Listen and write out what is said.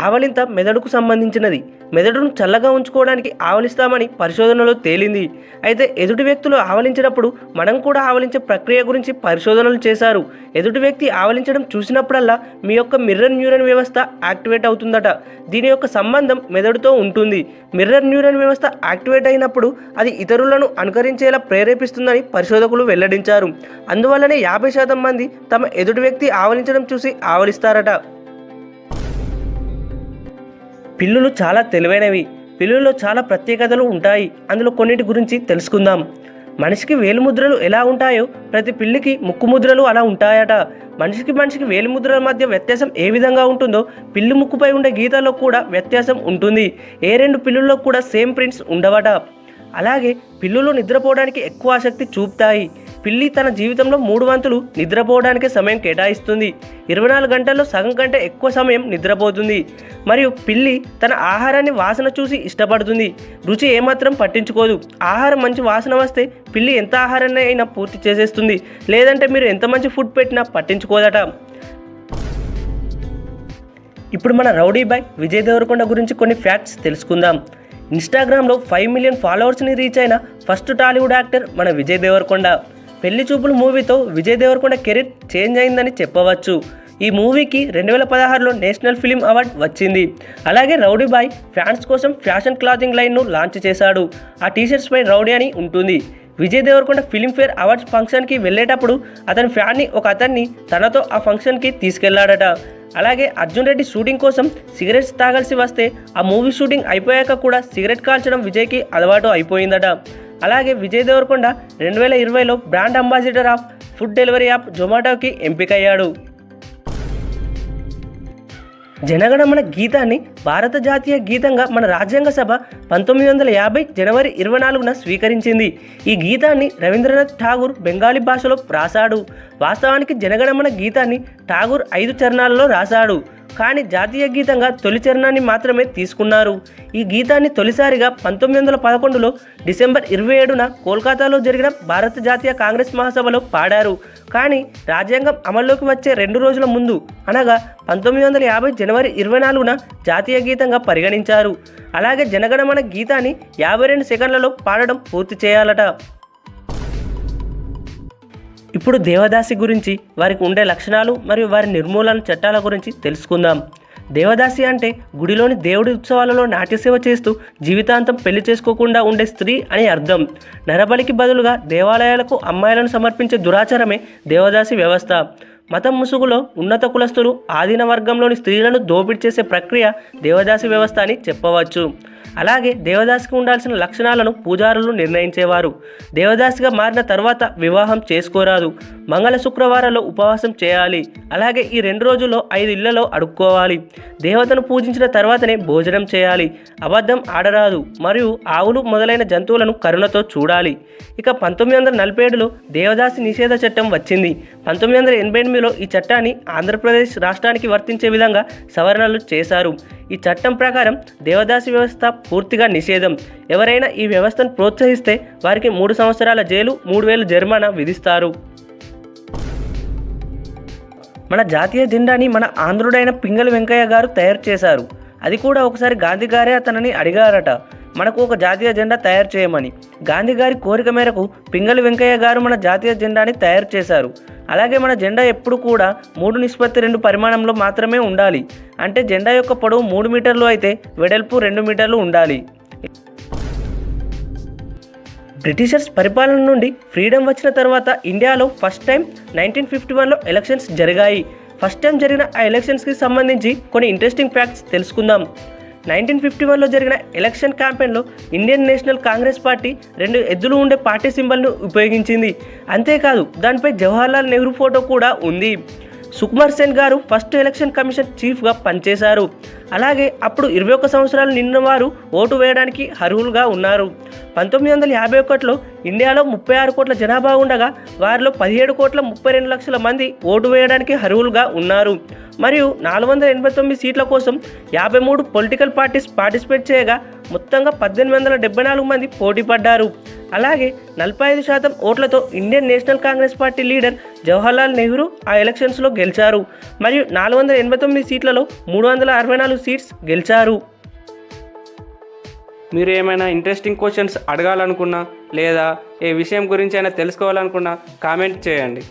ఆవలింత మెదడుకు సంబంధించినది. మెదడును చల్లగా ఉంచుకోవడానికి ఆవలిస్తామని పరిశోధనలో తేలింది. అయితే ఎదుటి వ్యక్తులు ఆవలించినప్పుడు మనం కూడా ఆవలించే ప్రక్రియ గురించి పరిశోధనలు చేశారు. ఎదుటి వ్యక్తి ఆవలించడం చూసినప్పుడల్లా మీ యొక్క మిర్రర్ న్యూరన్ వ్యవస్థ యాక్టివేట్ అవుతుందట. దీని యొక్క సంబంధం మెదడుతో ఉంటుంది. మిర్రర్ న్యూరన్ వ్యవస్థ యాక్టివేట్ అయినప్పుడు అది ఇతరులను అనుకరించేలా ప్రేరేపిస్తుందని పరిశోధకులు వెల్లడించారు. అందువల్లనే 50% మంది తమ ఎదుటి వ్యక్తి ఆవలించడం చూసి ఆవలిస్తారట. పిల్లులు చాలా తెలివైనవి. పిల్లుల్లో చాలా ప్రత్యేకతలు ఉంటాయి. అందులో కొన్నిటి గురించి తెలుసుకుందాం. మనిషికి వేలిముద్రలు ఎలా ఉంటాయో ప్రతి పిల్లికి ముక్కు ముద్రలు అలా ఉంటాయట. మనిషికి వేలిముద్రల మధ్య వ్యత్యాసం ఏ విధంగా ఉంటుందో పిల్లి ముక్కుపై ఉండే గీతల్లో కూడా వ్యత్యాసం ఉంటుంది. ఏ రెండు పిల్లుల్లో కూడా సేమ్ ప్రింట్స్ ఉండవట. అలాగే పిల్లులు నిద్రపోవడానికి ఎక్కువ ఆసక్తి చూపుతాయి. పిల్లి తన జీవితంలో 3 వంతులు నిద్రపోవడానికి సమయం కేటాయిస్తుంది. 24 గంటల్లో సగం కంటే ఎక్కువ సమయం నిద్రపోతుంది. మరియు పిల్లి తన ఆహారాన్ని వాసన చూసి ఇష్టపడుతుంది. రుచి ఏమాత్రం పట్టించుకోదు. ఆహారం మంచి వాసన వస్తే పిల్లి ఎంత ఆహారాన్ని అయినా పూర్తి చేసేస్తుంది. లేదంటే మీరు ఎంత మంచి ఫుడ్ పెట్టినా పట్టించుకోదట. ఇప్పుడు మన రౌడీ బాయ్ విజయ్ దేవరకొండ గురించి కొన్ని ఫ్యాక్ట్స్ తెలుసుకుందాం. ఇన్స్టాగ్రామ్లో 5 మిలియన్ ఫాలోవర్స్ని రీచ్ అయిన ఫస్ట్ టాలీవుడ్ యాక్టర్ మన విజయ్ దేవరకొండ. పెళ్లి చూపులు మూవీతో విజయ్ దేవరకొండ కెరీర్ చేంజ్ అయిందని చెప్పవచ్చు. ఈ మూవీకి 2016లో నేషనల్ ఫిల్మ్ అవార్డ్ వచ్చింది. అలాగే రౌడీ బాయ్ ఫ్యాన్స్ కోసం ఫ్యాషన్ క్లాతింగ్ లైన్ను లాంచ్ చేశాడు. ఆ టీషర్ట్స్ పై రౌడీ అని ఉంటుంది. విజయ్ దేవరకొండ ఫిల్మ్ఫేర్ అవార్డ్స్ ఫంక్షన్కి వెళ్ళేటప్పుడు అతని ఫ్యాన్ని అతన్ని తనతో ఆ ఫంక్షన్కి తీసుకెళ్లాడట. అలాగే అర్జున్ రెడ్డి షూటింగ్ కోసం సిగరెట్స్ తాగాల్సి వస్తే ఆ మూవీ షూటింగ్ అయిపోయాక కూడా సిగరెట్ కాల్చడం విజయ్కి అలవాటు అయిపోయిందట. అలాగే విజయ్ దేవరకొండ 2020లో brand ambassador of food delivery app జొమాటోకి ఎంపికయ్యాడు. జనగణమన గీతాన్ని భారత జాతీయ గీతంగా మన రాజ్యాంగ సభ 1950 జనవరి 24న స్వీకరించింది. ఈ గీతాన్ని రవీంద్రనాథ్ ఠాగూర్ బెంగాలీ భాషలో రాశాడు. వాస్తవానికి జనగణమన గీతాన్ని ఠాగూర్ 5 చరణాలలో రాశాడు. కానీ జాతీయ గీతంగా తొలి చరణాన్ని మాత్రమే తీసుకున్నారు. ఈ గీతాన్ని తొలిసారిగా 1911లో డిసెంబర్ 27న కోల్కతాలో జరిగిన భారత జాతీయ కాంగ్రెస్ మహాసభలో పాడారు. కానీ రాజ్యాంగం అమల్లోకి వచ్చే 2 రోజుల ముందు అనగా 1950 జనవరి 24న జాతీయ గీతంగా పరిగణించారు. అలాగే జనగణమన గీతాన్ని 52 సెకండ్లలో పాడడం పూర్తి చేయాలట. ఇప్పుడు దేవదాసి గురించి, వారికి ఉండే లక్షణాలు మరియు వారి నిర్మూలన చట్టాల గురించి తెలుసుకుందాం. దేవదాసి అంటే గుడిలోని దేవుడి ఉత్సవాలలో నాట్యసేవ చేస్తూ జీవితాంతం పెళ్లి చేసుకోకుండా ఉండే స్త్రీ అని అర్థం. నరబలికి బదులుగా దేవాలయాలకు అమ్మాయిలను సమర్పించే దురాచారమే దేవదాసి వ్యవస్థ. మతం ముసుగులో ఉన్నత కులస్తులు ఆధీన వర్గంలోని స్త్రీలను దోపిడీ చేసే ప్రక్రియ దేవదాసి వ్యవస్థ అని చెప్పవచ్చు. అలాగే దేవదాసికి ఉండాల్సిన లక్షణాలను పూజారులు నిర్ణయించేవారు. దేవదాసిగా మారిన తర్వాత వివాహం చేసుకోరాదు. మంగళ శుక్రవారాల్లో ఉపవాసం చేయాలి. అలాగే ఈ 2 రోజుల్లో 5 ఇళ్లలో అడుక్కోవాలి. దేవతను పూజించిన తర్వాతనే భోజనం చేయాలి. అబద్ధం ఆడరాదు మరియు ఆవులు మొదలైన జంతువులను కరుణతో చూడాలి. ఇక 1947లో దేవదాసి నిషేధ చట్టం వచ్చింది. 1988లో ఈ చట్టాన్ని ఆంధ్రప్రదేశ్ రాష్ట్రానికి వర్తించే విధంగా సవరణలు చేశారు. ఈ చట్టం ప్రకారం దేవదాసి వ్యవస్థ పూర్తిగా నిషేధం. ఎవరైనా ఈ వ్యవస్థను ప్రోత్సహిస్తే వారికి 3 సంవత్సరాల జైలు, 3000 జరిమానా విధిస్తారు. మన జాతీయ జెండాని మన ఆంధ్రుడైన పింగళి వెంకయ్య గారు తయారు చేశారు. అది కూడా ఒకసారి గాంధీ గారే అతనిని అడిగారట, మనకు ఒక జాతీయ జెండా తయారు చేయమని. గాంధీ గారి కోరిక మేరకు పింగళి వెంకయ్య గారు మన జాతీయ జెండాని తయారు చేశారు. అలాగే మన జెండా ఎప్పుడు కూడా 3:2 పరిమాణంలో మాత్రమే ఉండాలి. అంటే జెండా యొక్క పొడవు 3 మీటర్లు అయితే వెడల్పు 2 మీటర్లు ఉండాలి. బ్రిటిషర్స్ పరిపాలన నుండి ఫ్రీడమ్ వచ్చిన తర్వాత ఇండియాలో ఫస్ట్ టైం 1951లో ఎలక్షన్స్ జరిగాయి. ఫస్ట్ టైం జరిగిన ఆ ఎలక్షన్స్కి సంబంధించి కొన్ని ఇంట్రెస్టింగ్ ఫ్యాక్ట్స్ తెలుసుకుందాం. 1951లో జరిగిన ఎలక్షన్ క్యాంపెయిన్లో ఇండియన్ నేషనల్ కాంగ్రెస్ పార్టీ 2 ఎద్దులు ఉండే పార్టీ సింబల్ను ఉపయోగించింది. అంతేకాదు దానిపై జవహర్లాల్ నెహ్రూ ఫోటో కూడా ఉంది. సుకుమార్ సేన్ గారు ఫస్ట్ ఎలక్షన్ కమిషన్ చీఫ్గా పనిచేశారు. అలాగే అప్పుడు 21 సంవత్సరాలు నిండిన వారు ఓటు వేయడానికి అర్హులుగా ఉన్నారు. 1951లో ఇండియాలో 36 కోట్ల జనాభా ఉండగా వారిలో 17,32,00,000 మంది ఓటు వేయడానికి అర్హులుగా ఉన్నారు. మరియు 489 సీట్ల కోసం 53 పొలిటికల్ పార్టీస్ పార్టిసిపేట్ చేయగా మొత్తంగా 1874 మంది పోటీ పడ్డారు. అలాగే 45% ఓట్లతో Indian National Congress party leader Jawaharlal Nehru ఆ ఎలక్షన్స్లో గెలిచారు మరియు 489 సీట్లలో 364 సీట్స్ గెలిచారు. మీరు ఏమైనా ఇంట్రెస్టింగ్ క్వశ్చన్స్ అడగాలనుకున్నా లేదా ఏ విషయం గురించి అయినా తెలుసుకోవాలనుకున్నా కామెంట్ చేయండి.